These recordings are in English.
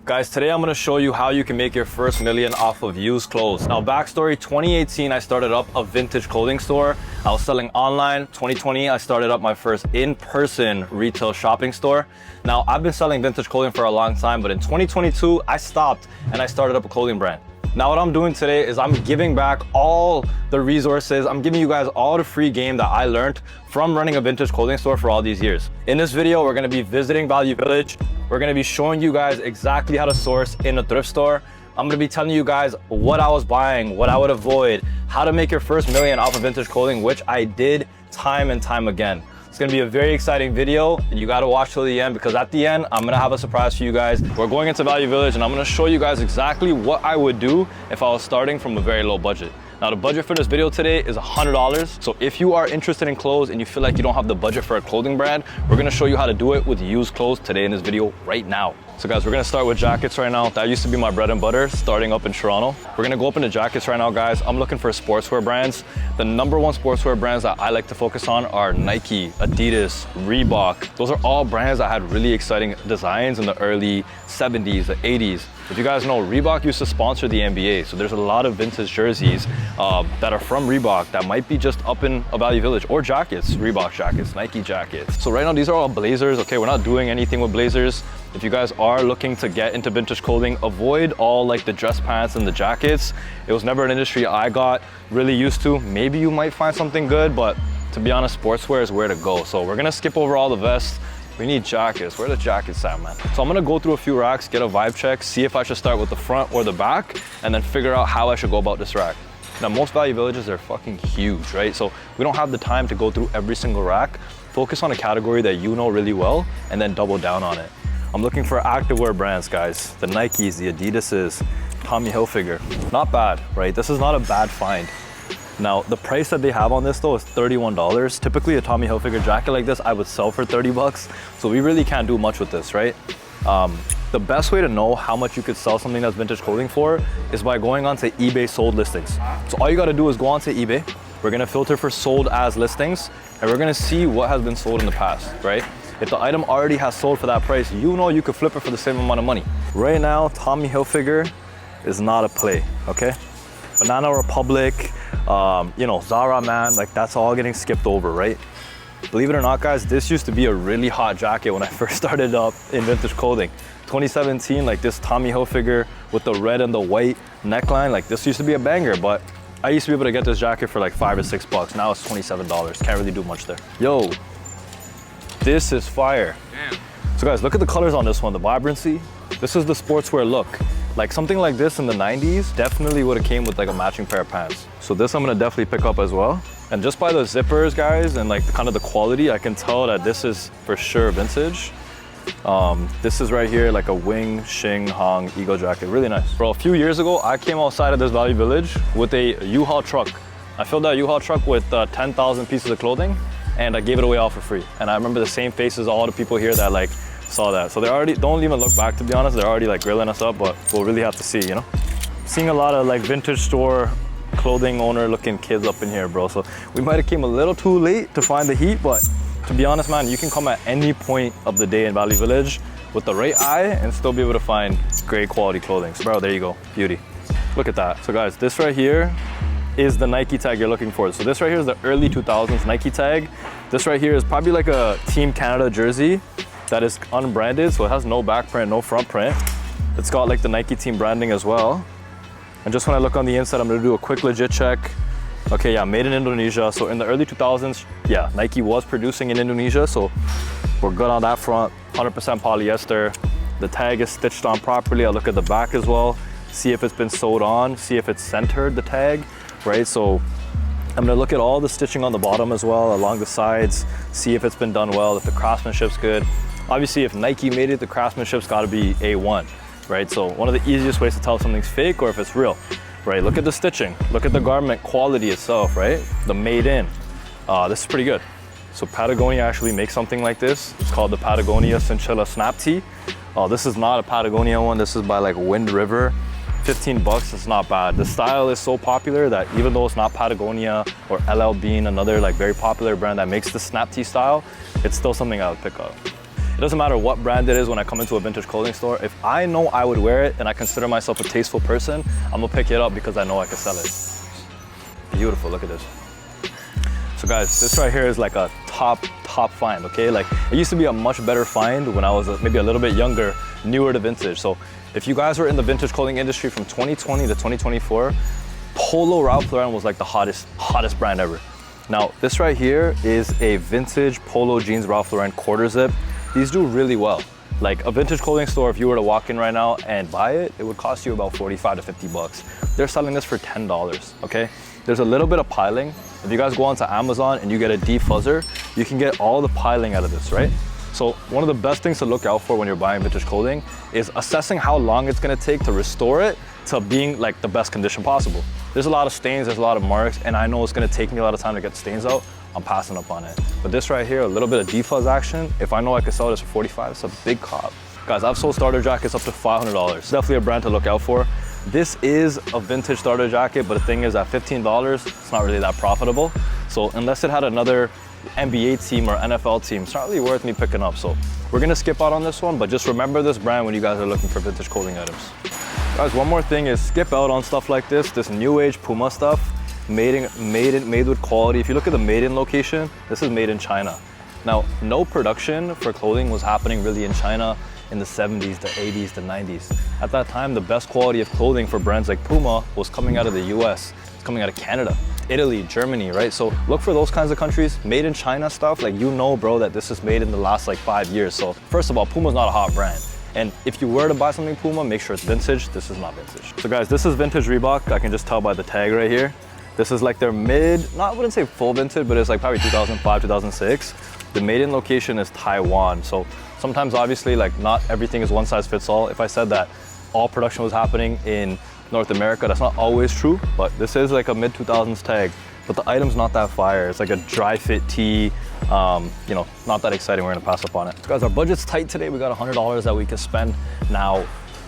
Guys, today I'm gonna show you how you can make your first million off of used clothes. Now, backstory, 2018, I started up a vintage clothing store. I was selling online. 2020, I started up my first in-person retail shopping store. Now, I've been selling vintage clothing for a long time, but in 2022, I stopped and I started up a clothing brand. Now, what I'm doing today is I'm giving back all the resources. I'm giving you guys all the free game that I learned from running a vintage clothing store for all these years. In this video, we're gonna be visiting Value Village. We're gonna be showing you guys exactly how to source in a thrift store. I'm gonna be telling you guys what I was buying, what I would avoid, how to make your first million off of vintage clothing, which I did time and time again. It's gonna be a very exciting video and you gotta watch till the end, because at the end, I'm gonna have a surprise for you guys. We're going into Value Village and I'm gonna show you guys exactly what I would do if I was starting from a very low budget. Now, the budget for this video today is $100. So if you are interested in clothes and you feel like you don't have the budget for a clothing brand, we're gonna show you how to do it with used clothes today in this video right now. So guys, we're gonna start with jackets right now. That used to be my bread and butter starting up in Toronto. We're gonna go up into jackets right now, guys. I'm looking for sportswear brands. The number one sportswear brands that I like to focus on are Nike, Adidas, Reebok. Those are all brands that had really exciting designs in the early 70s, the 80s. If you guys know, Reebok used to sponsor the NBA. So there's a lot of vintage jerseys that are from Reebok that might be just up in a Value Village, or jackets, Reebok jackets, Nike jackets. So right now, these are all blazers. Okay, we're not doing anything with blazers. If you guys are looking to get into vintage clothing, avoid all like the dress pants and the jackets. It was never an industry I got really used to. Maybe you might find something good, but to be honest, sportswear is where to go. So we're gonna skip over all the vests. We need jackets. Where are the jackets at, man? So I'm gonna go through a few racks, get a vibe check, see if I should start with the front or the back, and then figure out how I should go about this rack. Now, most Value Villages are fucking huge, right? So we don't have the time to go through every single rack. Focus on a category that you know really well, and then double down on it. I'm looking for activewear brands, guys. The Nikes, the Adidases, Tommy Hilfiger. Not bad, right? This is not a bad find. Now, the price that they have on this though is $31. Typically a Tommy Hilfiger jacket like this, I would sell for 30 bucks. So we really can't do much with this, right? The best way to know how much you could sell something that's vintage clothing for is by going onto eBay sold listings. So all you gotta do is go onto eBay. We're gonna filter for sold as listings, and we're gonna see what has been sold in the past, right? If the item already has sold for that price, you know you could flip it for the same amount of money. Right now, Tommy Hilfiger is not a play, okay? Banana Republic, you know, Zara, man, like that's all getting skipped over, right? Believe it or not, guys, this used to be a really hot jacket when I first started up in vintage clothing. 2017, like this Tommy Hilfiger with the red and the white neckline, like this used to be a banger, but I used to be able to get this jacket for like 5 or 6 bucks. Now it's $27. Can't really do much there. Yo, this is fire. Damn. So guys, look at the colors on this one, the vibrancy. This is the sportswear look. Like something like this in the 90s definitely would have came with like a matching pair of pants. So this I'm gonna definitely pick up as well. And just by the zippers, guys, and like kind of the quality, I can tell that this is for sure vintage. This is right here like a Wing Xing Hong Eagle jacket, really nice. Bro, a few years ago, I came outside of this Value Village with a U-Haul truck. I filled that U-Haul truck with 10,000 pieces of clothing, and I gave it away all for free. And I remember the same faces, all the people here that like saw that. So they already, don't even look back, to be honest. They're already like grilling us up, but we'll really have to see, you know? Seeing a lot of like vintage store clothing owner looking kids up in here, bro. So we might have came a little too late to find the heat, but to be honest, man, you can come at any point of the day in Value Village with the right eye and still be able to find great quality clothing. So bro, there you go, beauty. Look at that. So guys, this right here is the Nike tag you're looking for. So this right here is the early 2000s Nike tag. This right here is probably like a Team Canada jersey that is unbranded, so it has no back print, no front print. It's got like the Nike team branding as well. And just when I look on the inside, I'm gonna do a quick legit check. Okay, yeah, made in Indonesia. So in the early 2000s, yeah, Nike was producing in Indonesia, so we're good on that front. 100% polyester. The tag is stitched on properly. I look at the back as well, see if it's been sewed on, see if it's centered, the tag, right? So I'm gonna look at all the stitching on the bottom as well, along the sides, see if it's been done well, if the craftsmanship's good. Obviously, if Nike made it, the craftsmanship's gotta be A1, right? So one of the easiest ways to tell if something's fake or if it's real, right? Look at the stitching, look at the garment quality itself, right? The made in, this is pretty good. So Patagonia actually makes something like this. It's called the Patagonia Chinchilla Snap Tee. This is not a Patagonia one, this is by like Wind River. 15 bucks, it's not bad. The style is so popular that even though it's not Patagonia or LL Bean, another like very popular brand that makes the snap tee style, it's still something I would pick up. It doesn't matter what brand it is when I come into a vintage clothing store. If I know I would wear it and I consider myself a tasteful person, I'm gonna pick it up because I know I can sell it. Beautiful, look at this. So guys, this right here is like a top find, okay? Like, it used to be a much better find when I was maybe a little bit younger, newer to vintage. So if you guys were in the vintage clothing industry from 2020 to 2024, Polo Ralph Lauren was like the hottest brand ever. Now, this right here is a vintage Polo jeans Ralph Lauren quarter zip. These do really well. Like a vintage clothing store, if you were to walk in right now and buy it, it would cost you about 45 to 50 bucks. They're selling this for $10, okay? There's a little bit of piling. If you guys go onto Amazon and you get a defuzzer, you can get all the piling out of this, right? So one of the best things to look out for when you're buying vintage clothing is assessing how long it's gonna take to restore it to being like the best condition possible. There's a lot of stains, there's a lot of marks, and I know it's gonna take me a lot of time to get stains out. I'm passing up on it. But this right here, a little bit of defuzz action, if I know I can sell this for 45, it's a big cop. Guys, I've sold starter jackets up to $500. Definitely a brand to look out for. This is a vintage starter jacket, but the thing is at $15, it's not really that profitable. So unless it had another NBA team or NFL team, it's not really worth me picking up. So we're gonna skip out on this one, but just remember this brand when you guys are looking for vintage clothing items. Guys, one more thing is skip out on stuff like this new age Puma stuff, made with quality. If you look at the made in location, this is made in China. Now, no production for clothing was happening really in China in the 70s, the 80s, the 90s. At that time, the best quality of clothing for brands like Puma was coming out of the US, it's coming out of Canada, Italy, Germany, right? So look for those kinds of countries. Made in China stuff, like, you know, bro, that this is made in the last like 5 years. So first of all, Puma's not a hot brand. And if you were to buy something Puma, make sure it's vintage. This is not vintage. So guys, this is vintage Reebok. I can just tell by the tag right here. This is like their I wouldn't say full vintage, but it's like probably 2005, 2006. The made-in location is Taiwan. So sometimes obviously like not everything is one size fits all. If I said that all production was happening in North America, that's not always true, but this is like a mid 2000s tag. But the item's not that fire. It's like a dry fit tee, you know, not that exciting. We're gonna pass up on it. So guys, our budget's tight today. We got $100 that we can spend. Now,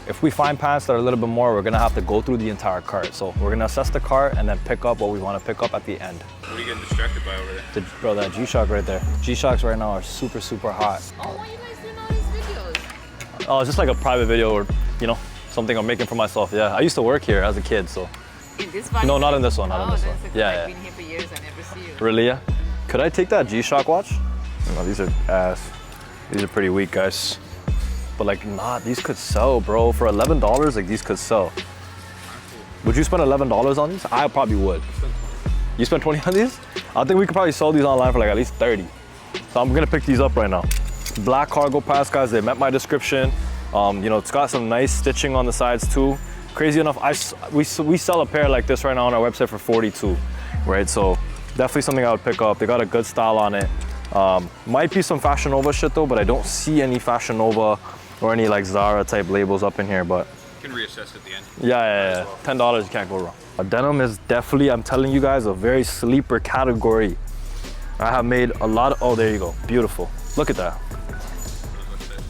if we find pants that are a little bit more, we're gonna have to go through the entire cart. So we're gonna assess the cart and then pick up what we wanna pick up at the end. What are you getting distracted by over there? Bro, that G-Shock right there. G-Shocks right now are super, super hot. Oh, why are you guys doing all these videos? Oh, it's just like a private video or, you know, something I'm making for myself. Yeah, I used to work here as a kid, so. In this one? No, not in this one, not in this one. Yeah, Yeah. I've been here for years, I never see you. Really, yeah? Could I take that G-Shock watch? No, these are ass. These are pretty weak, guys. But like, nah, these could sell, bro. For $11, like, these could sell. Would you spend $11 on these? I probably would. You spend 20 on these? I think we could probably sell these online for like at least 30. So I'm gonna pick these up right now. Black cargo pants, guys, they met my description. You know, it's got some nice stitching on the sides too. Crazy enough, we sell a pair like this right now on our website for 42, right? So definitely something I would pick up. They got a good style on it. Might be some Fashion Nova shit though, but I don't see any Fashion Nova or any like Zara type labels up in here, but. You can reassess at the end. Yeah. $10, you can't go wrong. Denim is definitely, I'm telling you guys, a very sleeper category. I have made a lot of, oh, there you go, beautiful. Look at that.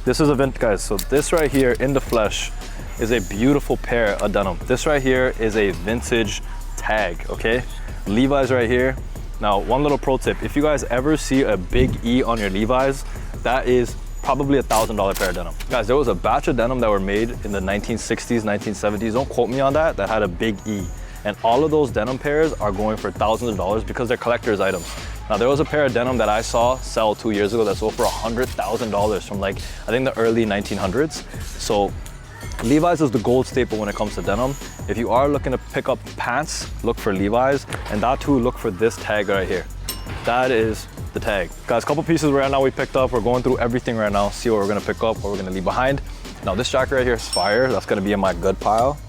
This is a vintage, guys. So this right here in the flesh is a beautiful pair of denim. This right here is a vintage tag, okay? Levi's right here. Now, one little pro tip, if you guys ever see a big E on your Levi's, that is probably $1,000 pair of denim. Guys, there was a batch of denim that were made in the 1960s, 1970s, don't quote me on that had a big E. And all of those denim pairs are going for thousands of dollars because they're collector's items. Now, there was a pair of denim that I saw sell 2 years ago that sold for $100,000 from like, I think the early 1900s. So Levi's is the gold staple when it comes to denim. If you are looking to pick up pants, look for Levi's, and that too, look for this tag right here. That is the tag. Guys, a couple pieces right now we picked up. We're going through everything right now, see what we're gonna pick up, what we're gonna leave behind. Now this jacket right here is fire. That's gonna be in my good pile.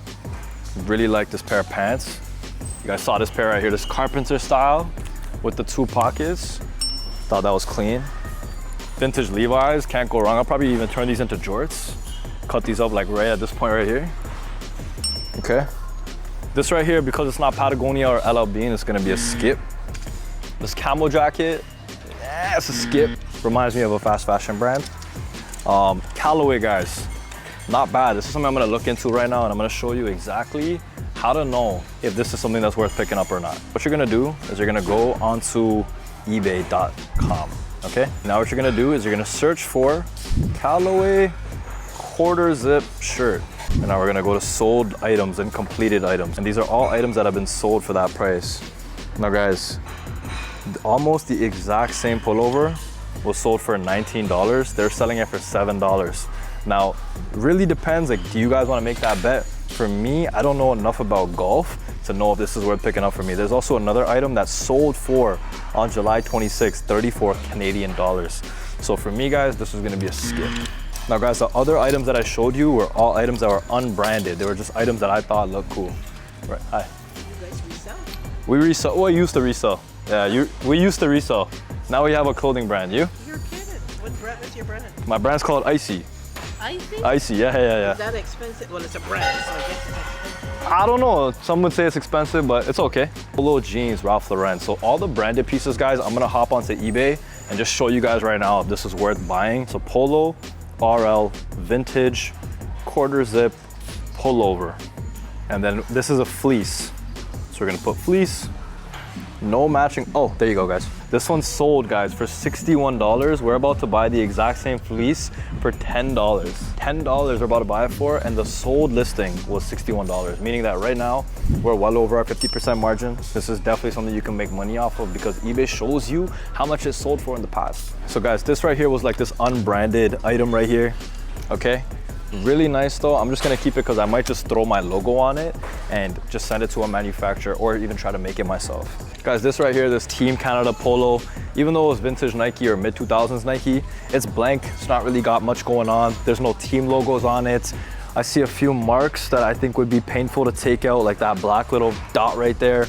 Really like this pair of pants. You guys saw this pair right here, this carpenter style with the 2 pockets. Thought that was clean. Vintage Levi's, can't go wrong. I'll probably even turn these into jorts. Cut these up like right at this point right here. Okay. This right here, because it's not Patagonia or LL Bean, it's gonna be a skip. This camo jacket, it's a skip. Reminds me of a fast fashion brand. Callaway, guys, not bad. This is something I'm gonna look into right now, and I'm gonna show you exactly how to know if this is something that's worth picking up or not. What you're gonna do is you're gonna go onto ebay.com, Okay, now what you're gonna do is you're gonna search for Callaway quarter zip shirt. And now we're gonna go to sold items and completed items. And these are all items that have been sold for that price. Now guys, almost the exact same pullover was sold for $19. They're selling it for $7. Now, really depends, like, do you guys wanna make that bet? For me, I don't know enough about golf to know if this is worth picking up for me. There's also another item that sold for, on July 26th, 34 Canadian dollars. So for me guys, this is gonna be a skip. Now guys, the other items that I showed you were all items that were unbranded. They were just items that I thought looked cool. Right, hi. You guys resell? We resell, well, I used to resell. Yeah, we used to resell. Now we have a clothing brand. You? You're kidding. What's your brand? My brand's called Icy. Icy? Icy, yeah. Is that expensive? Well, it's a brand, so I guess it's expensive. I don't know, some would say it's expensive, but it's okay. Polo jeans, Ralph Lauren. So all the branded pieces, guys, I'm gonna hop onto eBay and just show you guys right now if this is worth buying. So Polo, RL, vintage, quarter zip, pullover. And then this is a fleece. So we're gonna put fleece, no matching. Oh, there you go, guys. This one's sold, guys, for $61. We're about to buy the exact same fleece for $10. $10 we're about to buy it for, and the sold listing was $61, meaning that right now we're well over our 50% margin. This is definitely something you can make money off of because eBay shows you how much it's sold for in the past. So guys, this right here was like this unbranded item right here, okay? Really nice though. I'm just gonna keep it because I might just throw my logo on it and just send it to a manufacturer or even try to make it myself. Guys, this right here, this Team Canada polo, even though it was vintage Nike or mid 2000s Nike, it's blank. It's not really got much going on. There's no team logos on it. I see a few marks that I think would be painful to take out, like that black little dot right there.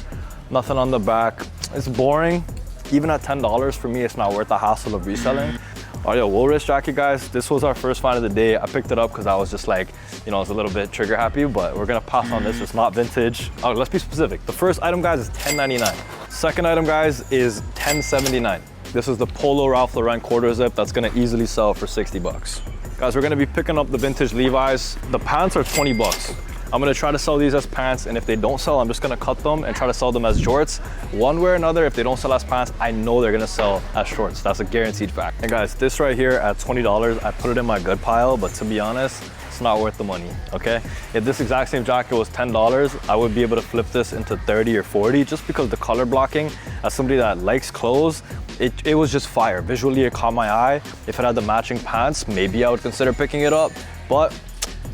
Nothing on the back. It's boring. Even at $10 for me, it's not worth the hassle of reselling. Oh yeah, wool wrist jacket, guys. This was our first find of the day. I picked it up because I was just like, you know, I was a little bit trigger happy, but we're gonna pass on this. It's not vintage. Oh, let's be specific. The first item, guys, is $10.99. Second item, guys, is $10.79. This is the Polo Ralph Lauren quarter zip that's gonna easily sell for 60 bucks. Guys, we're gonna be picking up the vintage Levi's. The pants are 20 bucks. I'm gonna try to sell these as pants, and if they don't sell, I'm just gonna cut them and try to sell them as jorts. One way or another, if they don't sell as pants, I know they're gonna sell as shorts. That's a guaranteed fact. And guys, this right here at $20, I put it in my good pile, but to be honest, it's not worth the money, okay? If this exact same jacket was $10, I would be able to flip this into 30 or 40 just because the color blocking, as somebody that likes clothes, it was just fire. Visually, it caught my eye. If it had the matching pants, maybe I would consider picking it up, but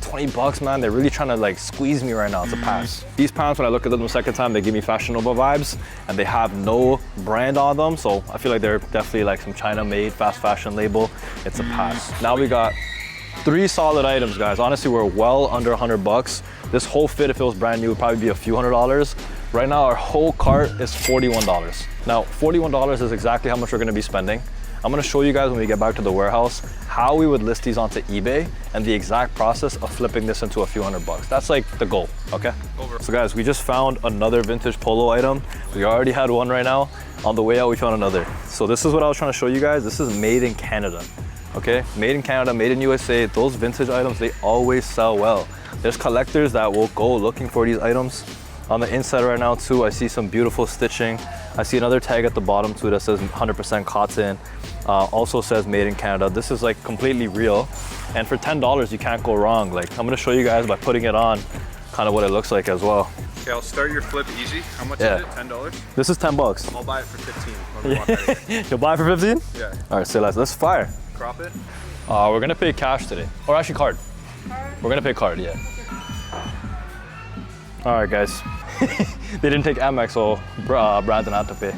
20 bucks, man, they're really trying to like squeeze me right now. It's a pass. These pants, when I look at them the second time, they give me fashionable vibes and they have no brand on them. So I feel like they're definitely like some China made fast fashion label. It's a pass. Now we got 3 solid items, guys. Honestly, we're well under 100 bucks. This whole fit, if it was brand new, would probably be a few $100s. Right now, our whole cart is $41. Now, $41 is exactly how much we're gonna be spending. I'm gonna show you guys when we get back to the warehouse how we would list these onto eBay and the exact process of flipping this into a few $100. That's like the goal, okay? Over. So guys, we just found another vintage polo item. We already had one right now. On the way out, we found another. So this is what I was trying to show you guys. This is made in Canada, okay? Made in Canada, made in USA. Those vintage items, they always sell well. There's collectors that will go looking for these items. On the inside right now too, I see some beautiful stitching. I see another tag at the bottom too that says 100% cotton. Also says made in Canada. This is like completely real. And for $10, you can't go wrong. Like, I'm gonna show you guys by putting it on kind of what it looks like as well. Okay, I'll start your flip easy. How much is it? $10? This is 10 bucks. I'll buy it for 15. You'll buy it for 15? Yeah. All right, say less. Let's fire. Crop it? We're gonna pay cash today. Or actually card. We're gonna pay card, yeah. All right, guys. They didn't take Amex, so Brandon had to pay.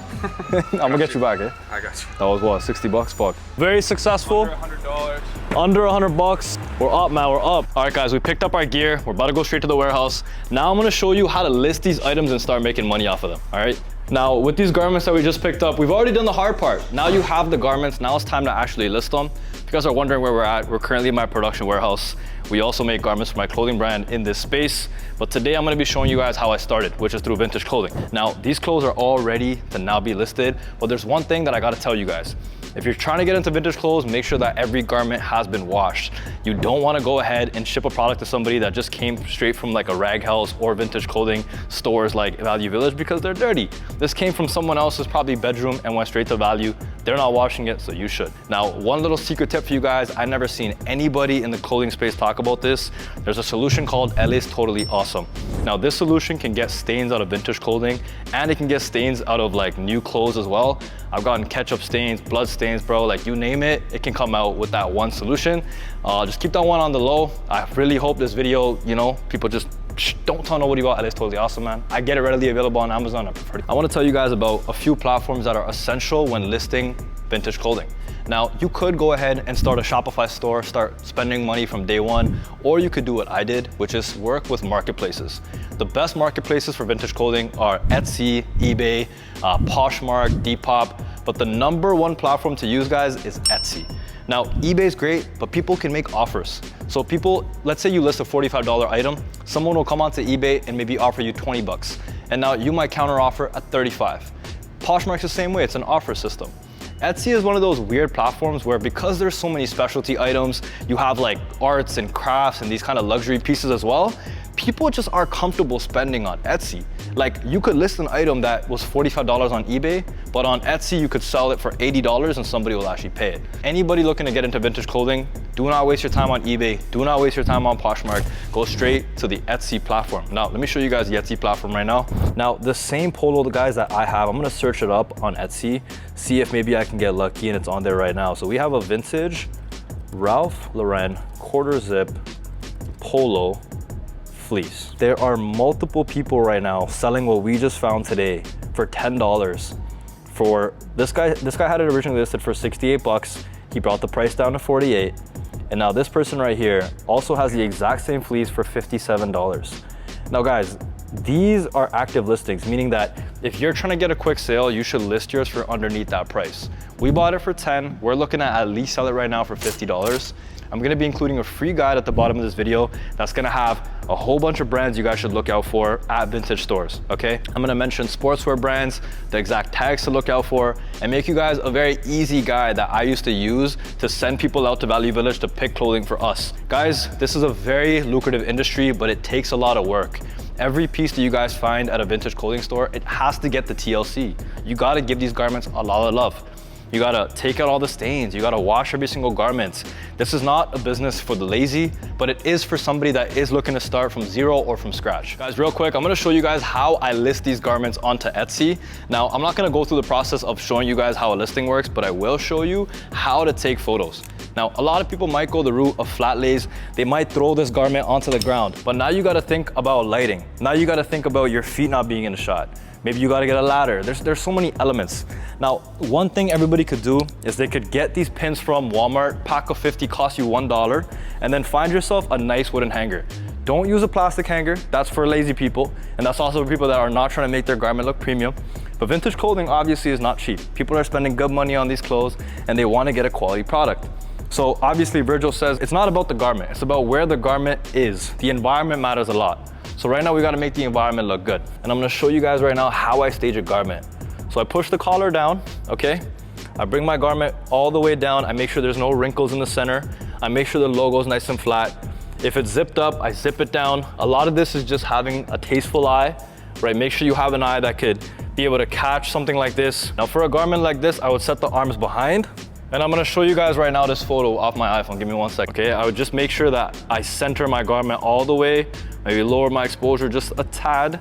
I'm gonna get you back, eh? I got you. That was what, 60 bucks? Fuck. Very successful. Under $100. Under 100 bucks. We're up, man, we're up. All right, guys, we picked up our gear. We're about to go straight to the warehouse. Now I'm gonna show you how to list these items and start making money off of them, all right? Now, with these garments that we just picked up, we've already done the hard part. Now you have the garments, now it's time to actually list them. If you guys are wondering where we're at, we're currently in my production warehouse. We also make garments for my clothing brand in this space. But today I'm gonna be showing you guys how I started, which is through vintage clothing. Now, these clothes are all ready to now be listed, but there's one thing that I gotta tell you guys. If you're trying to get into vintage clothes, make sure that every garment has been washed. You don't wanna go ahead and ship a product to somebody that just came straight from like a rag house or vintage clothing stores like Value Village because they're dirty. This came from someone else's probably bedroom and went straight to Value. They're not washing it, so you should. Now, one little secret tip for you guys, I've never seen anybody in the clothing space talk about this. There's a solution called LA's Totally Awesome. Now, this solution can get stains out of vintage clothing and it can get stains out of like new clothes as well. I've gotten ketchup stains, blood stains, bro, like you name it, it can come out with that one solution. Just keep that one on the low. I really hope this video, you know, people just don't tell nobody about LA's Totally Awesome, man. I get it readily available on Amazon. I want to tell you guys about a few platforms that are essential when listing vintage clothing. Now, you could go ahead and start a Shopify store, start spending money from day one, or you could do what I did, which is work with marketplaces. The best marketplaces for vintage clothing are Etsy, eBay, Poshmark, Depop, but the #1 platform to use, guys, is Etsy. Now, eBay's great, but people can make offers. So people, let's say you list a $45 item, someone will come onto eBay and maybe offer you 20 bucks. And now you might counter offer at 35. Poshmark's the same way, it's an offer system. Etsy is one of those weird platforms where because there's so many specialty items, you have like arts and crafts and these kind of luxury pieces as well, people just are comfortable spending on Etsy. Like you could list an item that was $45 on eBay, but on Etsy you could sell it for $80 and somebody will actually pay it. Anybody looking to get into vintage clothing, do not waste your time on eBay, do not waste your time on Poshmark, go straight to the Etsy platform. Now, let me show you guys the Etsy platform right now. Now, the same polo, the guys that I have, I'm gonna search it up on Etsy, see if maybe I can get lucky and it's on there right now. So we have a vintage Ralph Lauren quarter zip polo fleece. There are multiple people right now selling what we just found today for $10. For this guy had it originally listed for 68 bucks. He brought the price down to 48. And now this person right here also has the exact same fleece for $57. Now guys, these are active listings, meaning that if you're trying to get a quick sale, you should list yours for underneath that price. We bought it for 10. We're looking at least sell it right now for $50. I'm gonna be including a free guide at the bottom of this video that's gonna have a whole bunch of brands you guys should look out for at vintage stores, okay? I'm gonna mention sportswear brands, the exact tags to look out for, and make you guys a very easy guide that I used to use to send people out to Value Village to pick clothing for us. Guys, this is a very lucrative industry, but it takes a lot of work. Every piece that you guys find at a vintage clothing store, it has to get the TLC. You gotta give these garments a lot of love. You gotta take out all the stains. You gotta wash every single garment. This is not a business for the lazy, but it is for somebody that is looking to start from zero or from scratch. Guys, real quick, I'm gonna show you guys how I list these garments onto Etsy. Now, I'm not gonna go through the process of showing you guys how a listing works, but I will show you how to take photos. Now, a lot of people might go the route of flat lays. They might throw this garment onto the ground, but now you gotta think about lighting. Now you gotta think about your feet not being in the shot. Maybe you gotta get a ladder. There's so many elements. Now, one thing everybody could do is they could get these pins from Walmart. Pack of 50 costs you $1, and then find yourself a nice wooden hanger. Don't use a plastic hanger. That's for lazy people, and that's also for people that are not trying to make their garment look premium. But vintage clothing obviously is not cheap. People are spending good money on these clothes, and they wanna get a quality product. So obviously Virgil says it's not about the garment, it's about where the garment is. The environment matters a lot. So right now we gotta make the environment look good. And I'm gonna show you guys right now how I stage a garment. So I push the collar down, okay? I bring my garment all the way down. I make sure there's no wrinkles in the center. I make sure the logo is nice and flat. If it's zipped up, I zip it down. A lot of this is just having a tasteful eye, right? Make sure you have an eye that could be able to catch something like this. Now for a garment like this, I would set the arms behind. And I'm gonna show you guys right now this photo off my iPhone. Give me 1 second, okay? I would just make sure that I center my garment all the way, maybe lower my exposure just a tad,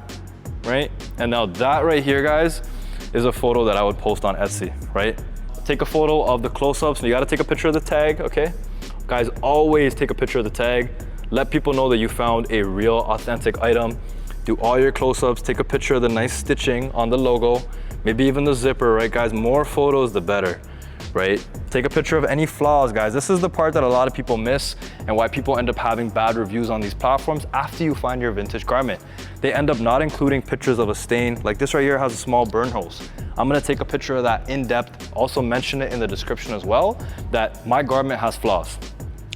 right? And now that right here, guys, is a photo that I would post on Etsy, right? Take a photo of the close-ups. You gotta take a picture of the tag, okay? Guys, always take a picture of the tag. Let people know that you found a real, authentic item. Do all your close-ups, take a picture of the nice stitching on the logo, maybe even the zipper, right, guys? More photos, the better. Right? Take a picture of any flaws, guys. This is the part that a lot of people miss and why people end up having bad reviews on these platforms after you find your vintage garment. They end up not including pictures of a stain. Like this right here has a small burn holes. I'm gonna take a picture of that in depth, also mention it in the description as well, that my garment has flaws.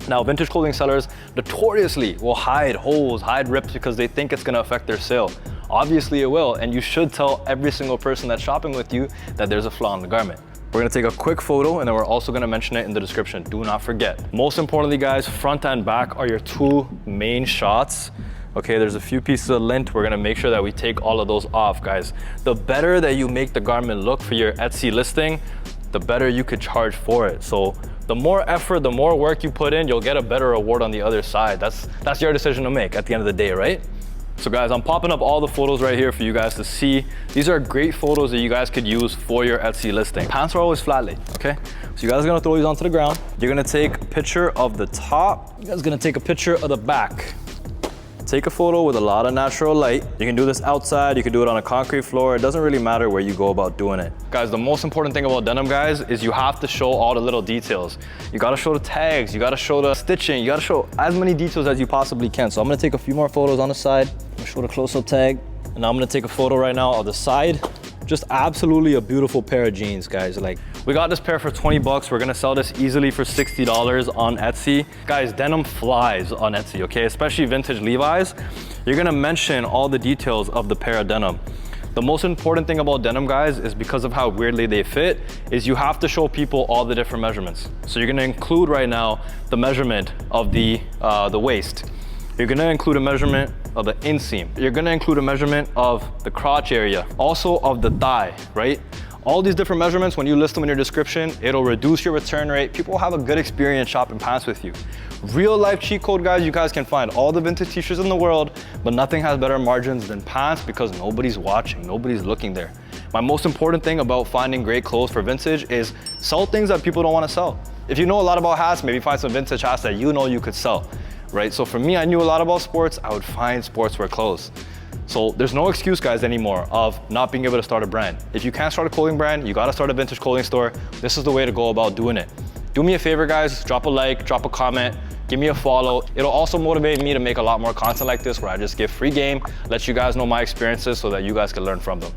Now, vintage clothing sellers notoriously will hide holes, hide rips because they think it's gonna affect their sale. Obviously it will, and you should tell every single person that's shopping with you that there's a flaw in the garment. We're gonna take a quick photo and then we're also gonna mention it in the description. Do not forget. Most importantly, guys, front and back are your two main shots. Okay, there's a few pieces of lint. We're gonna make sure that we take all of those off, guys. The better that you make the garment look for your Etsy listing, the better you could charge for it. So the more effort, the more work you put in, you'll get a better reward on the other side. That's your decision to make at the end of the day, right? So guys, I'm popping up all the photos right here for you guys to see. These are great photos that you guys could use for your Etsy listing. Pants are always flat laid, okay? So you guys are gonna throw these onto the ground. You're gonna take a picture of the top. You guys are gonna take a picture of the back. Take a photo with a lot of natural light. You can do this outside, you can do it on a concrete floor. It doesn't really matter where you go about doing it. Guys, the most important thing about denim, guys, is you have to show all the little details. You gotta show the tags, you gotta show the stitching, you gotta show as many details as you possibly can. So I'm gonna take a few more photos on the side. I'm gonna show the close-up tag. And now I'm gonna take a photo right now of the side. Just absolutely a beautiful pair of jeans, guys. Like, we got this pair for 20 bucks. We're gonna sell this easily for $60 on Etsy. Guys, denim flies on Etsy, okay? Especially vintage Levi's. You're gonna mention all the details of the pair of denim. The most important thing about denim, guys, is because of how weirdly they fit, is you have to show people all the different measurements. So you're gonna include right now the measurement of the waist. You're gonna include a measurement of the inseam. You're gonna include a measurement of the crotch area, also of the thigh, right? All these different measurements, when you list them in your description, it'll reduce your return rate. People will have a good experience shopping pants with you. Real life cheat code, guys, you guys can find all the vintage t-shirts in the world, but nothing has better margins than pants because nobody's watching, nobody's looking there. My most important thing about finding great clothes for vintage is sell things that people don't wanna sell. If you know a lot about hats, maybe find some vintage hats that you know you could sell, right? So for me, I knew a lot about sports, I would find sportswear clothes. So there's no excuse, guys, anymore of not being able to start a brand. If you can't start a clothing brand, you gotta start a vintage clothing store. This is the way to go about doing it. Do me a favor, guys, drop a like, drop a comment, give me a follow. It'll also motivate me to make a lot more content like this where I just give free game, let you guys know my experiences so that you guys can learn from them.